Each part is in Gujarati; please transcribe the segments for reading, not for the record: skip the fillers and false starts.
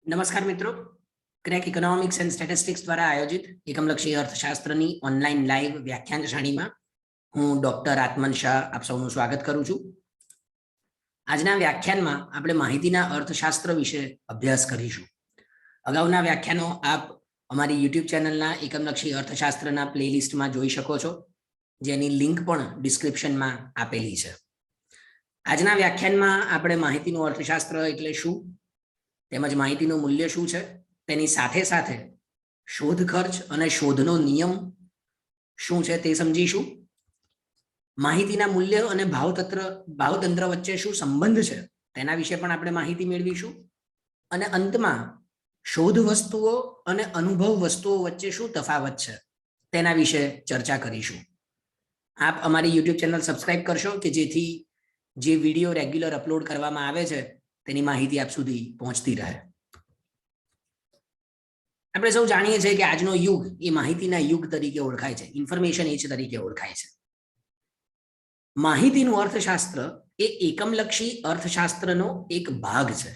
નમસ્કાર મિત્રો, ક્રેક ઇકોનોમિક્સ એન્ડ સ્ટેટિસ્ટિક્સ દ્વારા આયોજિત એકમલક્ષી અર્થશાસ્ત્રની ઓનલાઈન લાઈવ વ્યાખ્યાન શ્રેણીમાં હું ડોક્ટર આત્મન શાહ આપ સૌનું સ્વાગત કરું છું. આજના વ્યાખ્યાનમાં આપણે માહિતીના અર્થશાસ્ત્ર વિશે અભ્યાસ કરીશું. અગાઉના વ્યાખ્યાનો આપ અમારી યુટ્યુબ ચેનલના એકમલક્ષી અર્થશાસ્ત્રના પ્લેલિસ્ટમાં જોઈ શકો છો, જેની લિંક પણ ડિસ્ક્રિપ્શનમાં આપેલી છે. આજના વ્યાખ્યાનમાં આપણે માહિતીનું અર્થશાસ્ત્ર એટલે શું, તેમજ માહિતીનું મૂલ્ય શું છે, તેની સાથે સાથે શોધ ખર્ચ અને શોધનો નિયમ શું છે તે સમજીશું. માહિતીના મૂલ્ય અને ભાવતંત્ર વચ્ચે શું સંબંધ છે તેના વિશે પણ આપણે માહિતી મેળવીશું. અને અંતમાં શોધ વસ્તુઓ અને અનુભવ વસ્તુઓ વચ્ચે શું તફાવત છે તેના વિશે ચર્ચા કરીશું. આપ અમારી યુટ્યુબ ચેનલ સબસ્ક્રાઇબ કરશો કે જેથી જે વિડીયો રેગ્યુલર અપલોડ કરવામાં આવે છે તેની માહિતી આપ સુધી પહોંચતી રહે. આપણે સૌ જાણીએ છીએ કે આજનો યુગ એ માહિતીના યુગ તરીકે ઓળખાય છે, ઇન્ફોર્મેશન એજ તરીકે ઓળખાય છે. માહિતીનું અર્થશાસ્ત્ર એ એકમલક્ષી અર્થશાસ્ત્રનો એક ભાગ છે.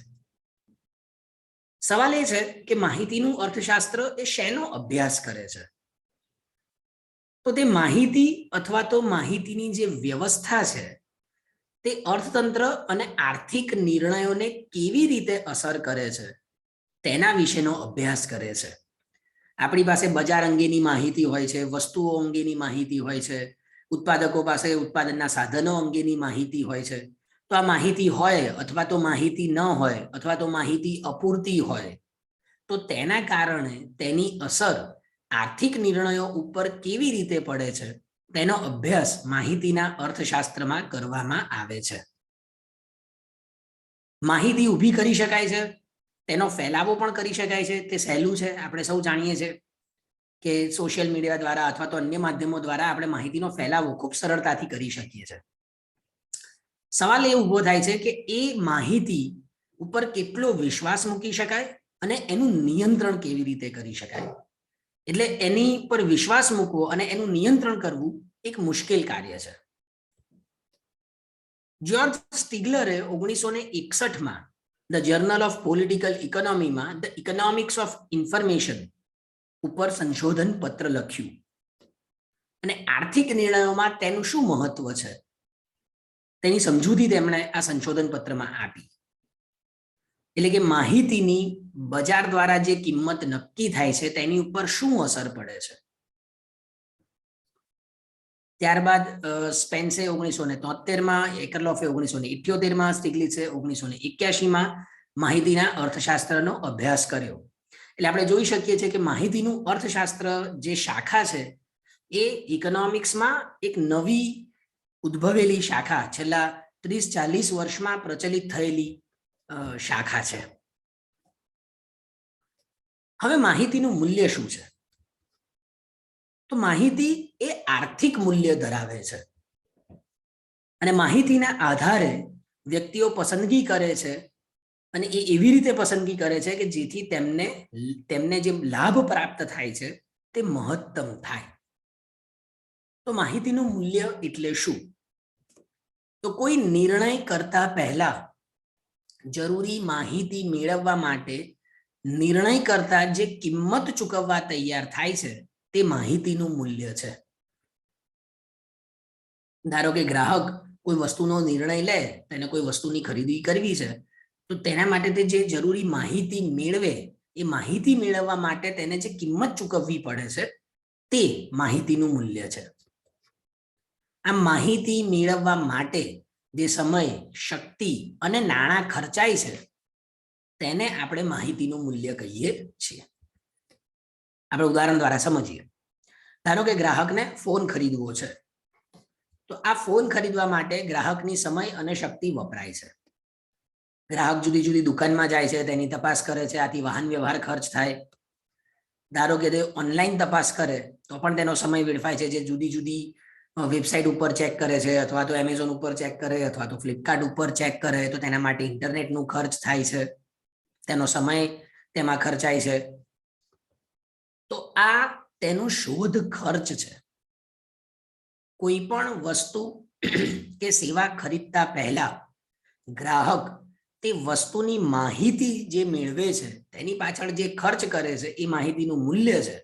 સવાલ એ છે કે માહિતીનું અર્થશાસ્ત્ર એ શેનો અભ્યાસ કરે છે? તો તે માહિતી અથવા તો માહિતીની જે વ્યવસ્થા છે તે અર્થતંત્ર અને આર્થિક નિર્ણયોને કેવી રીતે અસર કરે છે તેના વિશેનો અભ્યાસ કરે છે. આપણી પાસે બજાર અંગેની માહિતી હોય છે, વસ્તુઓ અંગેની માહિતી હોય છે, ઉત્પાદકો પાસે ઉત્પાદનના સાધનો અંગેની માહિતી હોય છે. તો આ માહિતી હોય અથવા તો માહિતી ન હોય અથવા તો માહિતી અપૂરતી હોય તો તેના કારણે તેની અસર આર્થિક નિર્ણયો ઉપર કેવી રીતે પડે છે તેનો અભ્યાસ માહિતીના અર્થશાસ્ત્રમાં કરવામાં આવે છે. માહિતી ઊભી કરી શકાય છે, તેનો ફેલાવો પણ કરી શકાય છે. તે સહેલું છે, આપણે સૌ જાણીએ છીએ કે સોશિયલ મીડિયા દ્વારા અથવા તો અન્ય માધ્યમો દ્વારા આપણે માહિતીનો ફેલાવો ખૂબ સરળતાથી કરી શકીએ છીએ. સવાલ એ ઊભો થાય છે કે એ માહિતી ઉપર કેટલો વિશ્વાસ મૂકી શકાય અને એનું નિયંત્રણ કેવી રીતે કરી શકાય. એટલે એની પર વિશ્વાસ મૂકવો અને એનું નિયંત્રણ કરવું એક મુશ્કેલ કાર્ય છે. જ્યોર્જ સ્ટિગલરે 1961માં ધ જર્નલ ઓફ પોલિટિકલ ઇકોનોમીમાં ધ ઇકોનોમિક્સ ઓફ ઇન્ફોર્મેશન ઉપર સંશોધન પત્ર લખ્યું અને આર્થિક નિર્ણયોમાં તેનું શું મહત્વ છે તેની સમજૂતી તેમણે આ સંશોધન પત્રમાં આપી. એટલે કે માહિતીની બજાર દ્વારા જે કિંમત નક્કી થાય છે તેની ઉપર શું અસર પડે છે. ત્યારબાદ સ્પેન્સે 1973માં, એકરલોફે 1978માં, સ્ટિગ્લિટ્સે 1981માં માહિતીના અર્થશાસ્ત્રનો અભ્યાસ કર્યો. એટલે આપણે જોઈ શકીએ છીએ કે માહિતીનું અર્થશાસ્ત્ર જે શાખા છે એ ઇકોનોમિક્સમાં એક નવી ઉદ્ભવેલી શાખા, છેલ્લા 30-40 વર્ષમાં પ્રચલિત થયેલી શાખા છે. હવે માહિતીનું મૂલ્ય શું છે? તો માહિતી એ આર્થિક મૂલ્ય ધરાવે છે અને માહિતીના આધારે વ્યક્તિઓ પસંદગી કરે છે અને એ એવી રીતે પસંદગી કરે છે કે જેથી તેમને જે લાભ પ્રાપ્ત થાય છે તે મહત્તમ થાય. તો માહિતીનું મૂલ્ય એટલે શું? તો કોઈ નિર્ણય કરતા પહેલા જરૂરી માહિતી મેળવવા માટે નિર્ણય કરતા જે કિંમત ચૂકવવા તૈયાર થાય છે તે માહિતીનું મૂલ્ય છે. ધારો કે ગ્રાહક કોઈ વસ્તુનો નિર્ણય લે, તેને કોઈ વસ્તુની ખરીદી કરવી છે, તો તેના માટે તે જે જરૂરી માહિતી મેળવે, એ માહિતી મેળવવા માટે તેને જે કિંમત ચૂકવવી પડે છે તે માહિતીનું મૂલ્ય છે. આ માહિતી મેળવવા માટે જે સમય, શક્તિ અને નાણાં ખર્ચાય છે તેને આપણે માહિતીનું મૂલ્ય કહીએ છીએ. આપણે ઉદાહરણ દ્વારા સમજીએ. ધારો કે ગ્રાહકને ફોન ખરીદવો છે, તો આ ફોન ખરીદવા માટે ગ્રાહકની સમય અને શક્તિ વપરાય છે. ગ્રાહક જુદી જુદી દુકાનમાં જાય છે, તેની તપાસ કરે છે, આથી વાહન વ્યવહાર ખર્ચ થાય. ધારો કે તે ઓનલાઈન તપાસ કરે તો પણ તેનો સમય વેડફાય છે, જે જુદી જુદી વેબસાઇટ ઉપર ચેક કરે છે, અથવા તો એમેઝોન ઉપર ચેક કરે, અથવા તો ફ્લિપકાર્ટ ઉપર ચેક કરે, તો તેના માટે ઇન્ટરનેટનું ખર્ચ થાય છે, તેનો સમય તેમાં ખર્ચાય છે. તો આ તેનો શોધ ખર્ચ છે. કોઈ પણ વસ્તુ કે સેવા ખરીદતા પહેલા ગ્રાહક તે વસ્તુની માહિતી જે મેળવે છે તેની પાછળ જે ખર્ચ કરે છે એ માહિતીનું મૂલ્ય છે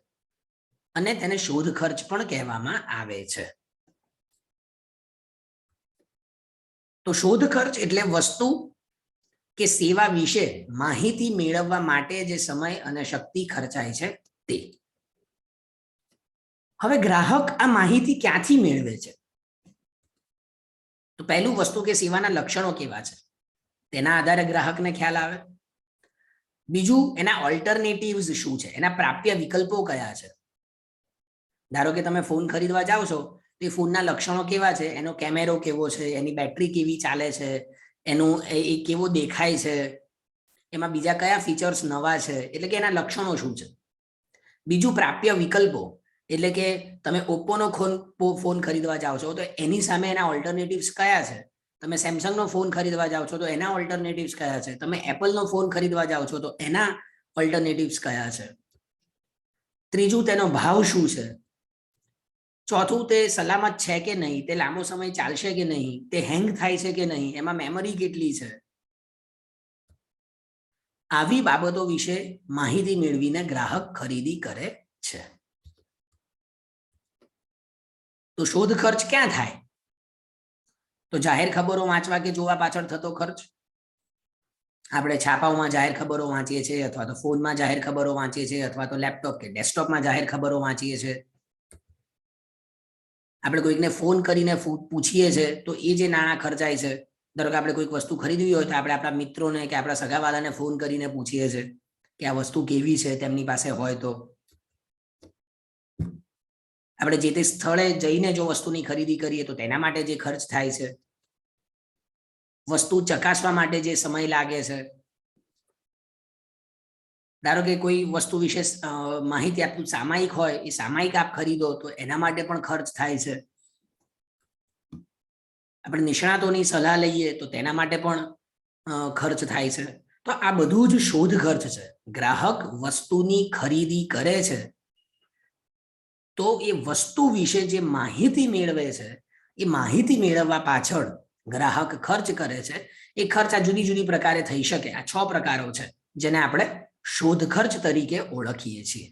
અને તેને શોધ ખર્ચ પણ કહેવામાં આવે છે. તો શોધ ખર્ચ એટલે વસ્તુ કે સેવા વિશે માહિતી મેળવવા માટે જે સમય અને શક્તિ ખર્ચાય છે તે. હવે ગ્રાહક આ માહિતી ક્યાંથી મેળવે છે? તો પહેલું, વસ્તુ કે સેવાના લક્ષણો કેવા છે તેના આધારે ગ્રાહકને ખ્યાલ આવે. બીજું, એના ઓલ્ટરનેટિવ્સ શું છે, એના પ્રાપ્ય વિકલ્પો કયા છે. ધારો કે તમે ફોન ખરીદવા જાઓ છો તો એ ફોનના લક્ષણો કેવા છે, એનો કેમેરો કેવો છે, એની બેટરી કેવી ચાલે છે, એનું એ કેવો દેખાય છે, એમાં બીજા કયા ફીચર્સ નવા છે, એટલે કે એના લક્ષણો શું છે. બીજું, પ્રાપ્ય વિકલ્પો, એટલે કે તમે ઓપ્પોનો ફોન ખરીદવા જાઓ છો તો એની સામે એના ઓલ્ટરનેટિવ્સ કયા છે. તમે સેમસંગનો ફોન ખરીદવા જાઓ છો તો એના ઓલ્ટરનેટિવ્સ કયા છે. તમે એપલનો ફોન ખરીદવા જાઓ છો તો એના ઓલ્ટરનેટિવ્સ કયા છે. ત્રીજું, તેનો ભાવ શું છે. ચોથું, તે સલામત છે કે નહીં, તે લાંબો સમય ચાલશે કે નહીં, તે હેંગ થાય છે કે નહીં, એમાં મેમરી કેટલી છે. આવી બાબતો વિશે માહિતી મેળવીને ગ્રાહક ખરીદી કરે છે. તો શોધ ખર્ચ ક્યાં થાય? તો જાહેર ખબરો વાંચવા કે જોવા પાછળ થતો ખર્ચ. આપણે છાપાઓમાં જાહેર ખબરો વાંચીએ છીએ, અથવા તો ફોનમાં જાહેર ખબરો વાંચીએ છીએ, અથવા તો લેપટોપ કે ડેસ્કટોપમાં જાહેર ખબરો વાંચીએ છીએ. આપણે કોઈકને ફોન કરીને પૂછીએ છીએ તો એ જે નાણાં ખર્ચાય છે, ધારો કે આપણે કોઈક વસ્તુ ખરીદવી હોય તો આપણે આપણા મિત્રોને કે આપણા સગાવાલાને ફોન કરીને પૂછીએ છીએ કે આ વસ્તુ કેવી છે, તેમની પાસે હોય તો. આપણે જે તે સ્થળે જઈને જો વસ્તુની ખરીદી કરીએ તો તેના માટે જે ખર્ચ થાય છે. વસ્તુ ચકાસવા માટે જે સમય લાગે છે. ધારો કે કોઈ વસ્તુ વિશે માહિતી આપતું સામાયિક હોય, એ સામાયિક આપ ખરીદો તો એના માટે પણ ખર્ચ થાય છે. આપણે નિષ્ણાતોની સલાહ લઈએ તો તેના માટે પણ ખર્ચ થાય છે. તો આ બધું જ શોધ ખર્ચ છે. ગ્રાહક વસ્તુની ખરીદી કરે છે તો એ વસ્તુ વિશે જે માહિતી મેળવે છે, એ માહિતી મેળવવા પાછળ ગ્રાહક ખર્ચ કરે છે. એ ખર્ચ આ જુદી જુદી પ્રકારે થઈ શકે. આ 6 પ્રકારો છે જેને આપણે શોધ ખર્ચ તરીકે ઓળખીએ છીએ.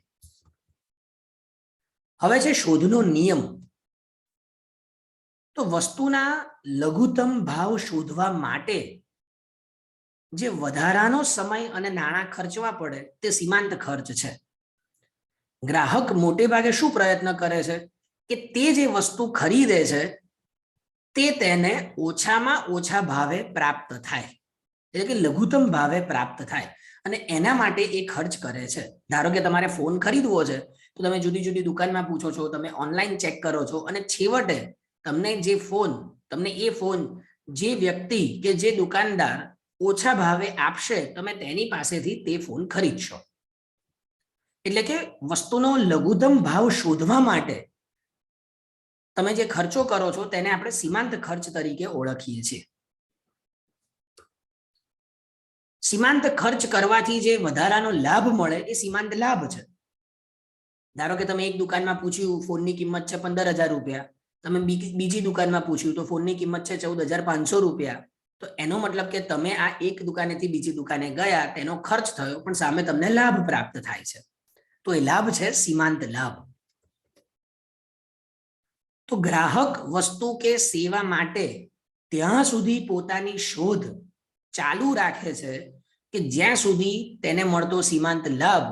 હવે છે શોધનો નિયમ. તો વસ્તુના લઘુત્તમ ભાવ શોધવા માટે જે વધારાનો સમય અને નાણાં ખર્ચવા પડે તે સીમાંત ખર્ચ છે. ગ્રાહક મોટે ભાગે શું પ્રયત્ન કરે છે કે તે જે વસ્તુ ખરીદે છે તે તેને ઓછામાં ઓછા ભાવે પ્રાપ્ત થાય, એટલે કે લઘુત્તમ ભાવે પ્રાપ્ત થાય, અને એના માટે એ ખર્ચ કરે છે. ધારો કે તમારે ફોન ખરીદવો છે તો તમે જુદી જુદી દુકાનમાં પૂછો છો, તમે ઓનલાઈન ચેક કરો છો, અને છેવટે તમને એ ફોન જે વ્યક્તિ કે જે દુકાનદાર ઓછા ભાવે આપશે, તમે તેની પાસેથી તે ફોન ખરીદશો. એટલે કે વસ્તુનો લઘુત્તમ ભાવ શોધવા માટે તમે જે ખર્ચો કરો છો તેને આપણે સીમાંત ખર્ચ તરીકે ઓળખીએ છીએ. સીમાંત ખર્ચ કરવાથી જે વધારાનો લાભ મળે એ સીમાંત લાભ છે. ધારો કે તમે એક દુકાનમાં પૂછ્યું ફોનની કિંમત છે 15,000 રૂપિયા, તમે બીજી દુકાનમાં પૂછ્યું તો ફોનની કિંમત છે 14,500 રૂપિયા. તો એનો મતલબ કે તમે આ એક દુકાનેથી બીજી દુકાને ગયા, તેનો ખર્ચ થયો, પણ સામે તમને લાભ પ્રાપ્ત થાય છે. તો એ લાભ છે સીમાંત લાભ. તો ગ્રાહક વસ્તુ કે સેવા માટે ત્યાં સુધી પોતાની શોધ ચાલુ રાખે છે કે જ્યાં સુધી તેને મળતો સીમાંત લાભ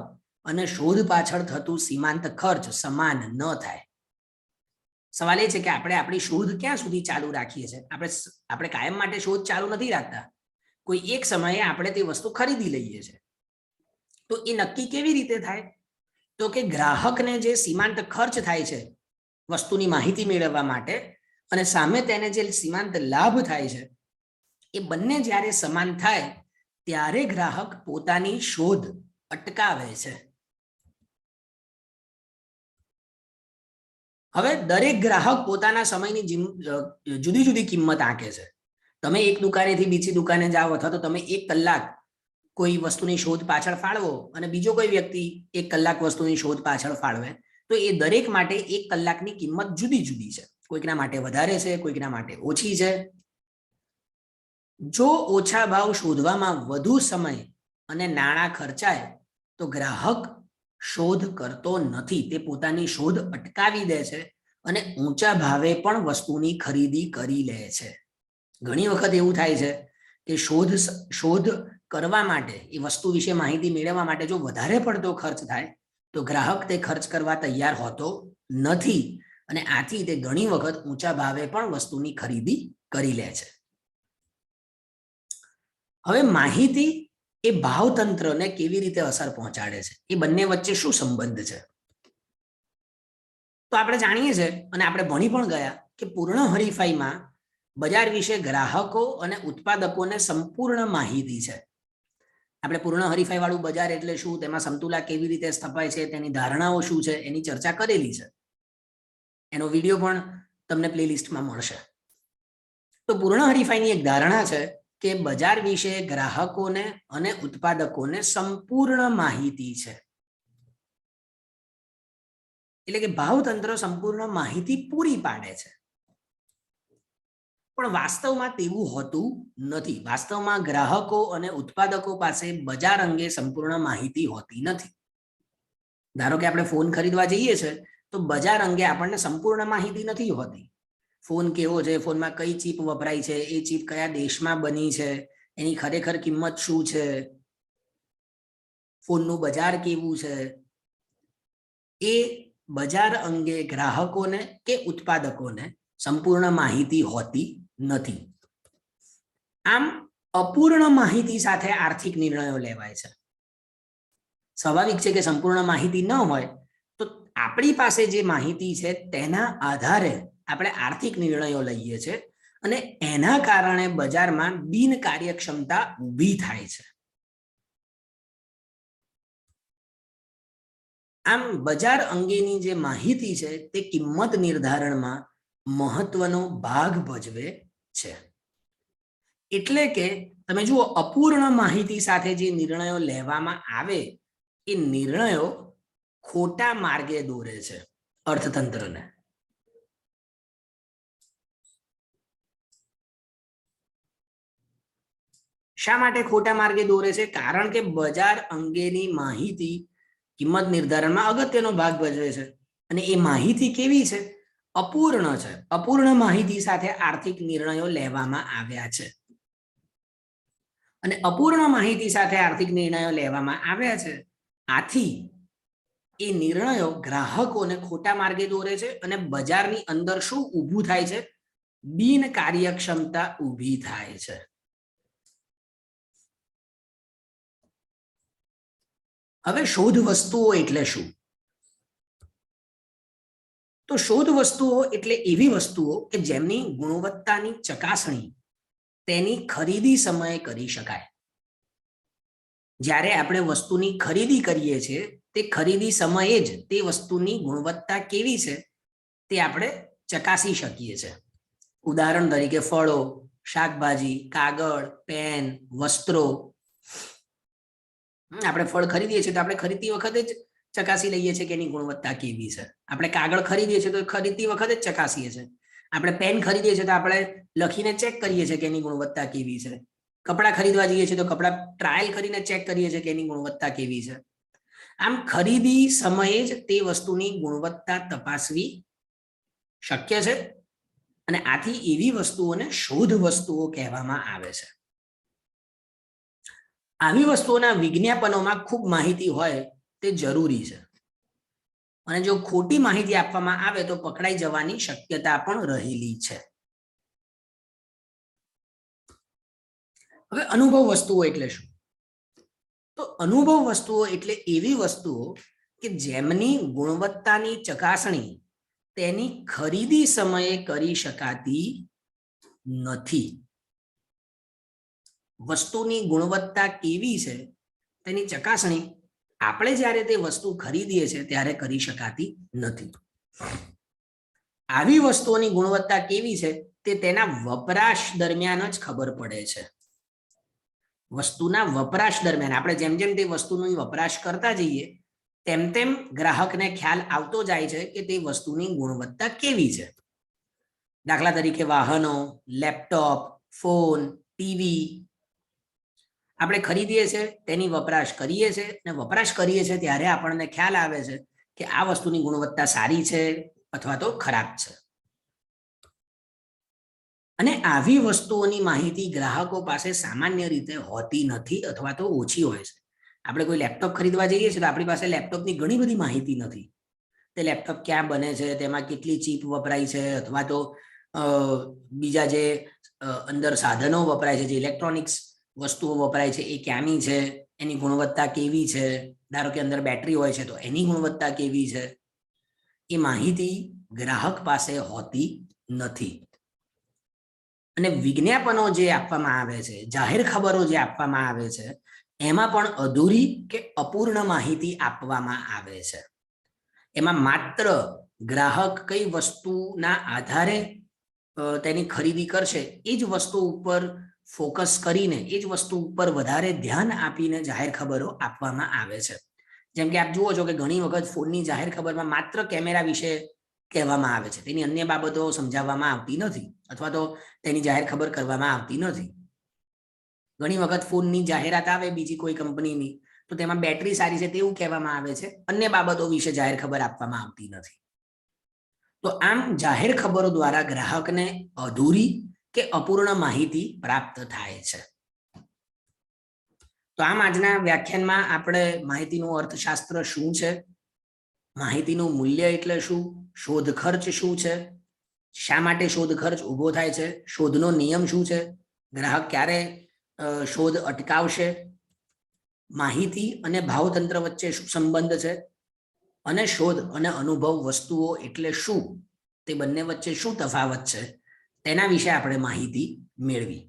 અને શોધ પાછળ થતું સીમાંત ખર્ચ સમાન ન થાય. સવાલ એ છે કે આપણે આપણી શોધ ક્યાં સુધી ચાલુ રાખીએ છીએ. આપણે કાયમ માટે શોધ ચાલુ નથી રાખતા. કોઈ એક સમયે આપણે તે વસ્તુ ખરીદી લઈએ છીએ. તો એ નક્કી કેવી રીતે થાય? તો કે ગ્રાહકને જે સીમાંત ખર્ચ થાય છે વસ્તુની માહિતી મેળવવા માટે, અને સામે તેને જે સીમાંત લાભ થાય છે, એ બંને જ્યારે સમાન થાય ત્યારે ગ્રાહક પોતાની શોધ અટકાવે છે. હવે દરેક ગ્રાહક પોતાના સમયની જુદી જુદી કિંમત આંકે છે. તમે એક દુકાનેથી બીજી દુકાને જાઓ, અથવા તો તમે 1 કલાક કોઈ વસ્તુની શોધ પાછળ ફાળવો અને બીજો કોઈ વ્યક્તિ 1 કલાક વસ્તુની શોધ પાછળ ફાળવે, તો એ દરેક માટે 1 કલાકની કિંમત જુદી જુદી છે. કોઈકના માટે વધારે છે, કોઈકના માટે ઓછી છે. જો ઓછા ભાવ શોધવામાં વધુ સમય અને નાણાં ખર્ચાય તો ગ્રાહક શોધ કરતો નથી, તે પોતાની શોધ અટકાવી દે છે અને ઊંચા ભાવે પણ વસ્તુની ખરીદી કરી લે છે. ઘણી વખત એવું થાય છે કે શોધ કરવા માટે, એ વસ્તુ વિશે માહિતી મેળવવા માટે જો વધારે પડતો ખર્ચ થાય તો ગ્રાહક તે ખર્ચ કરવા તૈયાર હોતો નથી અને આથી તે ઘણી વખત ઊંચા ભાવે પણ વસ્તુની ખરીદી કરી લે છે. હવે માહિતી એ ભાવતંત્રને કેવી રીતે અસર પહોંચાડે છે, એ બંને વચ્ચે શું સંબંધ છે? તો આપણે જાણીએ છીએ અને આપણે ભણી પણ ગયા કે પૂર્ણ હરીફાઈમાં બજાર વિશે ગ્રાહકો અને ઉત્પાદકોને સંપૂર્ણ માહિતી છે. આપણે પૂર્ણ હરીફાઈ વાળું બજાર એટલે શું, તેમાં સમતુલા કેવી રીતે સ્થપાય છે, તેની ધારણાઓ શું છે, એની ચર્ચા કરેલી છે. એનો વિડીયો પણ તમને પ્લેલિસ્ટમાં મળશે. તો પૂર્ણ હરીફાઈની એક ધારણા છે કે બજાર વિશે ગ્રાહકોને અને ઉત્પાદકોને સંપૂર્ણ માહિતી છે. એટલે કે ભાવતંત્ર સંપૂર્ણ માહિતી પૂરી પાડે છે. પણ વાસ્તવમાં તેવું હોતું નથી. વાસ્તવમાં ગ્રાહકો અને ઉત્પાદકો પાસે બજાર અંગે સંપૂર્ણ માહિતી હોતી નથી. ધારો કે આપણે ફોન ખરીદવા જઈએ છીએ તો બજાર અંગે આપણને સંપૂર્ણ માહિતી નથી હોતી. ફોન કેવો છે, ફોનમાં કઈ ચીપ વપરાય છે, એ ચીપ કયા દેશમાં બની છે, એની ખરેખર કિંમત શું છે, ફોનનું બજાર કેવું છે, એ બજાર અંગે ગ્રાહકોને કે ઉત્પાદકોને સંપૂર્ણ માહિતી હોતી નથી. આમ અપૂર્ણ માહિતી સાથે આર્થિક નિર્ણયો લેવાય છે. સ્વાભાવિક છે કે સંપૂર્ણ માહિતી ન હોય તો આપણી પાસે જે માહિતી છે તેના આધારે આપણે આર્થિક નિર્ણયો લઈએ છીએ અને એના કારણે બજારમાં બિનકાર્યક્ષમતા ઊભી થાય છે. આમ બજાર અંગેની જે માહિતી છે તે કિંમત નિર્ધારણમાં મહત્વનો ભાગ ભજવે છે. એટલે કે તમે જુઓ, અપૂર્ણ માહિતી સાથે જે નિર્ણયો લેવામાં આવે એ નિર્ણયો ખોટા માર્ગે દોરે છે અર્થતંત્રને. શા માટે ખોટા માર્ગે દોરે છે? કારણ કે બજાર અંગેની માહિતી કિંમત નિર્ધારણમાં અગત્યનો ભાગ ભજવે છે અને એ માહિતી કેવી છે? અપૂર્ણ છે. અપૂર્ણ માહિતી સાથે આર્થિક નિર્ણયો લેવામાં આવ્યા છે અને અપૂર્ણ માહિતી સાથે આર્થિક નિર્ણયો લેવામાં આવ્યા છે. આથી એ નિર્ણયો ગ્રાહકોને ખોટા માર્ગે દોરે છે અને બજારની અંદર શું ઊભું થાય છે? બિનકાર્યક્ષમતા ઊભી થાય છે. હવે શોધ વસ્તુઓ એટલે શું? તો શોધ વસ્તુઓ એટલે એવી વસ્તુઓ કે જેમની ગુણવત્તાની ચકાસણી તેની ખરીદી સમયે કરી શકાય. જ્યારે આપણે વસ્તુની ખરીદી કરીએ છીએ તે ખરીદી સમયે જ તે વસ્તુની ગુણવત્તા કેવી છે તે આપણે ચકાસી શકીએ છીએ. ઉદાહરણ તરીકે ફળો, શાકભાજી, કાગળ, પેન, વસ્ત્રો. આપણે ફળ ખરીદીએ છીએ તો આપણે ખરીદતી વખતે જ ચકાસી લઈએ છીએ કે એની ગુણવત્તા કેવી છે. આપણે કાગળ ખરીદીએ છીએ તો ખરીદતી વખતે જ ચકાસીએ છીએ. આપણે પેન ખરીદીએ છીએ તો આપણે લખીને ચેક કરીએ છીએ કે એની ગુણવત્તા કેવી છે. કપડાં ખરીદવા જઈએ છીએ તો કપડાં ટ્રાયલ કરીને ચેક કરીએ છીએ કે એની ગુણવત્તા કેવી છે. આમ ખરીદી સમયે જ તે વસ્તુની ગુણવત્તા તપાસવી શક્ય છે અને આથી એવી વસ્તુઓને શોધ વસ્તુઓ કહેવામાં આવે છે. આવી વસ્તુઓના વિજ્ઞાપનોમાં ખૂબ માહિતી હોય તે જરૂરી છે અને જો ખોટી માહિતી આપવામાં આવે તો પકડાઈ જવાની શક્યતા પણ રહેલી છે. હવે અનુભવ વસ્તુઓ એટલે શું? તો અનુભવ વસ્તુઓ એટલે એવી વસ્તુઓ કે જેમની ગુણવત્તાની ચકાસણી તેની ખરીદી સમયે કરી શકાતી નથી. વસ્તુની ગુણવત્તા કેવી છે તેની ચકાસણી આપણે જ્યારે તે વસ્તુ ખરીદીએ છીએ ત્યારે કરી શકાતી નથી. આવી વસ્તુઓની ગુણવત્તા કેવી છે તે તેના વપરાશ દરમિયાન જ ખબર પડે છે. વસ્તુના વપરાશ દરમિયાન આપણે જેમ જેમ તે વસ્તુનો વપરાશ કરતા જઈએ તેમ તેમ ગ્રાહકને ખ્યાલ આવતો જાય છે કે તે વસ્તુની ગુણવત્તા કેવી છે. દાખલા તરીકે વાહનો, લેપટોપ, ફોન, ટીવી આપણે ખરીદીએ છીએ, તેની વપરાશ કરીએ છીએ, અને વપરાશ કરીએ છીએ ત્યારે આપણને ખ્યાલ આવે છે કે આ વસ્તુની ગુણવત્તા સારી છે અથવા તો ખરાબ છે. અને આવી વસ્તુઓની માહિતી ગ્રાહકો પાસે સામાન્ય રીતે હોતી નથી અથવા તો ઓછી હોય છે. આપણે કોઈ લેપટોપ ખરીદવા જઈએ છીએ તો આપણી પાસે લેપટોપની ઘણી બધી માહિતી નથી. તે લેપટોપ ક્યાં બને છે, તેમાં કેટલી ચીપ વપરાય છે, અથવા તો બીજા જે અંદર સાધનો વપરાય છે, જે ઇલેક્ટ્રોનિક્સ વસ્તુઓ વપરાય છે, એ ક્યાંની છે, એની ગુણવત્તા કેવી છે. ધારો કે અંદર બેટરી હોય છે તો એની ગુણવત્તા કેવી છે, એ માહિતી ગ્રાહક પાસે હોતી નથી. અને વિજ્ઞાપનો જે આપવામાં આવે છે, જાહેર ખબરો જે આપવામાં આવે છે, એમાં પણ અધૂરી કે અપૂર્ણ માહિતી આપવામાં આવે છે. એમાં માત્ર ગ્રાહક કઈ વસ્તુના આધારે તેની ખરીદી કરશે એ જ વસ્તુ ઉપર ફોકસ કરીને, એ જ વસ્તુ ઉપર વધારે ધ્યાન આપીને જાહેર ખબરો આપવામાં આવે છે. જેમ કે આપ જુઓ છો કે ઘણી વખત ફોનની જાહેર ખબરમાં માત્ર કેમેરા વિશે કહેવામાં આવે છે, તેની અન્ય બાબતો સમજાવવામાં આવતી નથી અથવા તો તેની જાહેર ખબર કરવામાં આવતી નથી. ઘણી વખત ફોનની જાહેરાત આવે બીજી કોઈ કંપનીની તો તેમાં બેટરી સારી છે તેવું કહેવામાં આવે છે, અન્ય બાબતો વિશે જાહેર ખબર આપવામાં આવતી નથી. તો આમ જાહેર ખબરો દ્વારા ગ્રાહકને અધૂરી કે અપૂર્ણ માહિતી પ્રાપ્ત થાય છે. તો આમ આજના વ્યાખ્યાનમાં આપણે માહિતીનું અર્થશાસ્ત્ર શું છે, માહિતીનું મૂલ્ય એટલે શું, શોધ ખર્ચ શું છે, શા માટે શોધ ખર્ચ ઊભો થાય છે, શોધનો નિયમ શું છે, ગ્રાહક ક્યારે શોધ અટકાવશે, માહિતી અને ભાવતંત્ર વચ્ચે શું સંબંધ છે, અને શોધ અને અનુભવ વસ્તુઓ એટલે શું, તે બંને વચ્ચે શું તફાવત છે, તેના વિશે આપણે માહિતી મેળવી.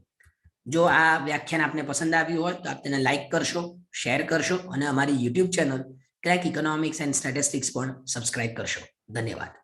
જો આ વ્યાખ્યાન આપને પસંદ આવ્યું હોય તો આપ તેને લાઈક કરશો, શેર કરશો અને અમારી YouTube channel crack economics and statistics પણ સબસ્ક્રાઇબ કરશો. ધન્યવાદ.